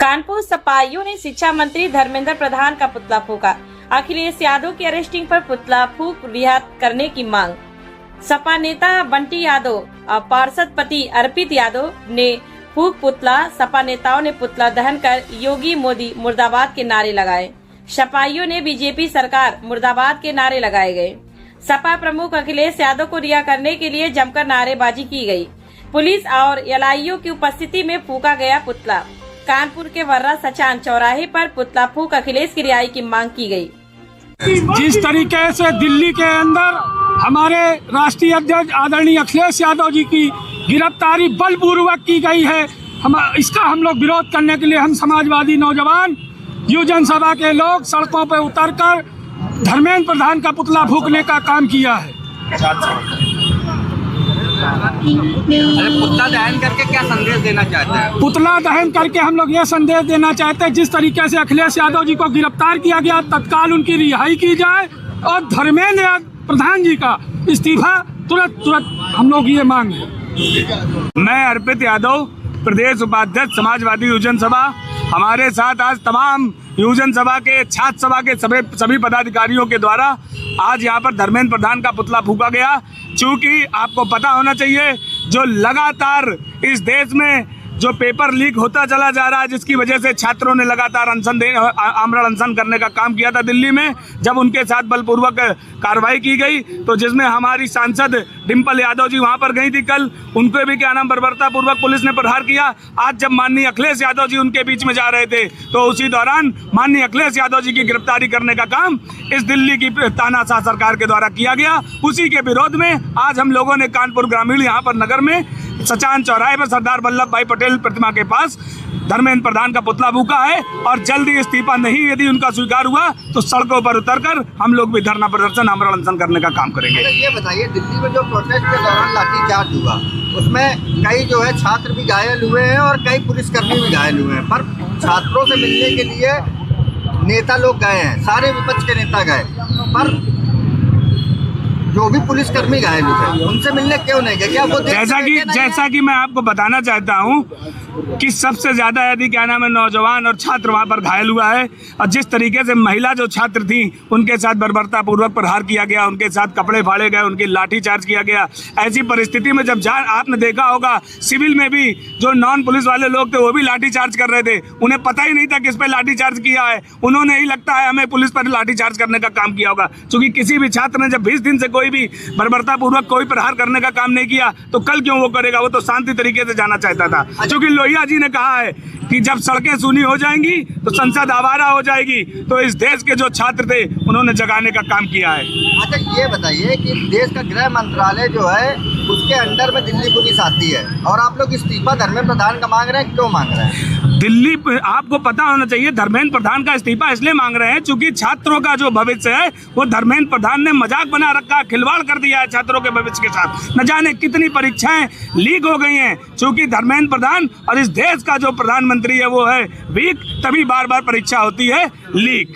कानपुर सपाइयों ने शिक्षा मंत्री धर्मेंद्र प्रधान का पुतला फूका। अखिलेश यादव की अरेस्टिंग पर पुतला फूक रिहा करने की मांग। सपा नेता बंटी यादव और पार्षद पति अर्पित यादव ने फूक पुतला। सपा नेताओं ने पुतला दहन कर योगी मोदी मुर्दाबाद के नारे लगाए। सपाइयों ने बीजेपी सरकार मुर्दाबाद के नारे लगाए गए। सपा प्रमुख अखिलेश यादव को रिहा करने के लिए जमकर नारेबाजी की गई। पुलिस और एलआईयू की उपस्थिति में फूका गया पुतला। कानपुर के वर्रा सचान चौराहे पर पुतला फूक अखिलेश की रिहाई की मांग की गई। जिस तरीके से दिल्ली के अंदर हमारे राष्ट्रीय अध्यक्ष आदरणीय अखिलेश यादव जी की गिरफ्तारी बलपूर्वक की गई है, इसका हम लोग विरोध करने के लिए हम समाजवादी नौजवान युवजन सभा के लोग सड़कों पर उतरकर धर्मेंद्र प्रधान का पुतला फूकने का काम किया है। पुतला दहन करके क्या संदेश देना चाहते हैं? पुतला दहन करके हम लोग ये संदेश देना चाहते हैं, जिस तरीके से अखिलेश यादव जी को गिरफ्तार किया गया तत्काल उनकी रिहाई की जाए और धर्मेंद्र प्रधान जी का इस्तीफा तुरंत हम लोग ये मांग है। मैं अर्पित यादव, प्रदेश उपाध्यक्ष समाजवादी युवजन सभा। हमारे साथ आज तमाम युवजन सभा के, छात्र सभा के सभी पदाधिकारियों के द्वारा आज यहाँ पर धर्मेंद्र प्रधान का पुतला फूका गया। चूँकि आपको पता होना चाहिए, जो लगातार इस देश में जो पेपर लीक होता चला जा रहा है, जिसकी वजह से छात्रों ने लगातार आमरण अनशन करने का काम किया था दिल्ली में, जब उनके साथ बलपूर्वक कार्रवाई की गई तो जिसमें हमारी सांसद डिम्पल यादव जी वहां पर गई थी कल, उनको भी क्या नाम बर्बरतापूर्वक पुलिस ने प्रहार किया। आज जब माननीय अखिलेश यादव जी उनके बीच में जा रहे थे तो उसी दौरान माननीय अखिलेश यादव जी की गिरफ्तारी करने का काम इस दिल्ली की तानाशाह सरकार के द्वारा किया गया। उसी के विरोध में आज हम लोगों ने कानपुर ग्रामीण यहाँ पर नगर में सचान चौराहे पर सरदार वल्लभ भाई पटेल प्रतिमा के पास धर्मेंद्र प्रधान का पुतला फूका है और जल्दी इस्तीफा नहीं यदि उनका स्वीकार हुआ तो सड़कों पर उतरकर हम लोग भी धरना प्रदर्शन, आमरण अनशन करने का काम करेंगे। ये बताइए, दिल्ली में जो प्रोटेस्ट के दौरान लाठीचार्ज हुआ उसमें कई जो है छात्र भी घायल हुए हैं और कई पुलिसकर्मी भी घायल हुए हैं, पर छात्रों से मिलने के लिए नेता लोग गए हैं, सारे विपक्ष के नेता गए, पर जो भी पुलिसकर्मी घायल हुए उनसे मिलने क्यों नहीं गए? क्या वो जैसा कि मैं आपको बताना चाहता हूं कि सबसे ज्यादा यदि क्या नाम है नौजवान और छात्र वहां पर घायल हुआ है और जिस तरीके से महिला जो छात्र थी उनके साथ बर्बरतापूर्वक प्रहार किया गया, उनके साथ कपड़े फाड़े गए, उनकी लाठीचार्ज किया गया। ऐसी परिस्थिति में जब आपने देखा होगा सिविल में भी जो नॉन पुलिस वाले लोग थे वो भी लाठीचार्ज कर रहे थे, उन्हें पता ही नहीं था किस पे लाठीचार्ज किया है। उन्होंने ही लगता है हमें पुलिस पर लाठीचार्ज करने का काम किया होगा, क्योंकि किसी भी छात्र ने जब 20 दिन से कोई भी बर्बरतापूर्वक कोई प्रहार करने का काम नहीं किया तो कल क्यों वो करेगा? वो तो शांति तरीके से जाना चाहता था। क्योंकि लोहिया जी ने कहा है कि जब सड़कें सूनी हो जाएंगी तो संसद आवारा हो जाएगी, तो इस देश के जो छात्र थे उन्होंने जगाने का काम किया है। अच्छा, ये बताइए कि देश का गृह मंत्रालय जो है उसके अंडर में दिल्ली पुलिस आती है और आप लोग इस्तीफा धर्मेंद्र प्रधान का मांग रहे हैं, क्यों मांग रहे हैं? दिल्ली आपको पता होना चाहिए, धर्मेंद्र प्रधान का इस्तीफा इसलिए मांग रहे हैं क्योंकि छात्रों का जो भविष्य है वो धर्मेंद्र प्रधान ने मजाक बना रखा है, खिलवाड़ कर दिया है छात्रों के भविष्य के साथ। न जाने कितनी परीक्षाएं लीक हो गई हैं, क्योंकि धर्मेंद्र प्रधान और इस देश का जो प्रधानमंत्री है वो है वीक, तभी बार बार परीक्षा होती है लीक।